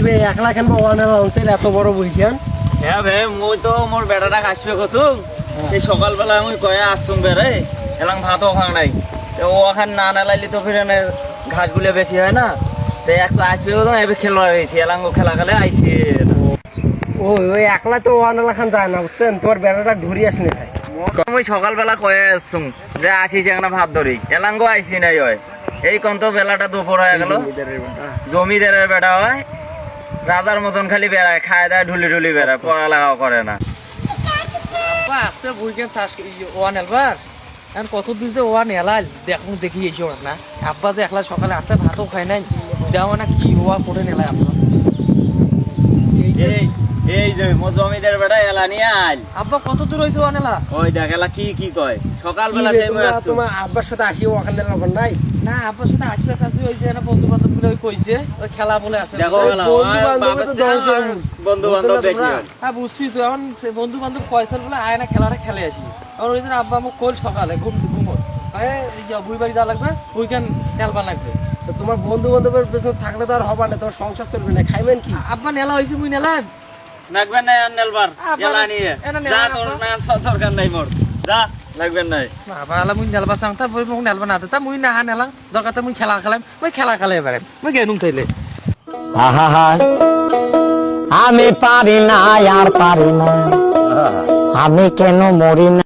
বে একলা কেন ওয়ান লঞ্চের এত বড় বইখান? হ্যাঁ ভাই মুই তো মোর বেটাটা আসবে কছুম সেই সকালবেলা মুই কয়ে আসছুম বেড়ে এলাম ভাতও খাও নাই তো ও ওখান না নালাইলি তো ফিরে ঘাসগুলো বেশি হয় না তো একটা আসবে তো এবার খেলা হয়েছে এলাঙ্গ খেলা খেলে আইসি ওই একলা তো ওয়ান খান যায় না বুঝছেন, তোর বেড়াটা ধরি আসনি ভাই। মুই সকালবেলা কয়ে আসছুম যে আসিস একটা ভাত ধরি এলাঙ্গ আইসি নাই হয় এই কোন তো বেলাটা দুপুর হয়ে গেল। জমিদারের বেটা হয় রাজার মতন খালি বেড়ায় খায় দায় ঢুলি ঢুলি বেড়ায় পড়ালেখাও করে না। আছে বুইকেন চাষ ওয়ান এলবার এখন কত দিন যে ওয়ান এলাল দেখুন দেখি এসো না আব্বা যে একলা সকালে আসে ভাতও খায় নাই দেওয়া না কি ওয়া করে নেলায় আপনার এই যে মোর জমিদার বেটা এলা নিয়ে আইল আব্বা কত দূর হয়েছে ওয়ান এলা ওই দেখ এলা কি কয় সকালবেলা সেই মই আসছুম তোমার আব্বার সাথে আসি ওখানে লগন নাই? না আব্বার সাথে আসলে চাষি হয়েছে না বন্ধু বান্ধব গুলো কইছে ওই খেলা বলে আছে দেখো এলা বন্ধু বান্ধব বেশি হয়। হ্যাঁ বুঝছি তো এখন বন্ধু বান্ধব কয়সাল বলে আয় না খেলাটা খেলে আসি আর ওই জন্য আব্বা মোক কল সকালে ঘুমো বুই বাড়ি যাওয়া লাগবে উইকেন নেলবা লাগবে। তো তোমার বন্ধু বান্ধবের পেছনে থাকলে তো আর হবে না, তোমার সংসার চলবে না, খাইবেন কি? আব্বা নেলা হয়েছে মুই নেলাম লাগবেন না আর নেলবার এলা নিয়ে যা তোর না দরকার নাই মোর যা লাগবেন নাই বাবা আলা মুই নেলবা চাং তা বই মোক নেলবা না তা মুই না নেলাম দরকার মুই খেলা খেলাম মুই খেলা খেলে এবারে মুই গেনুম তাইলে আহা আমি পারি না আর পারি না, আমি কেন মরি না।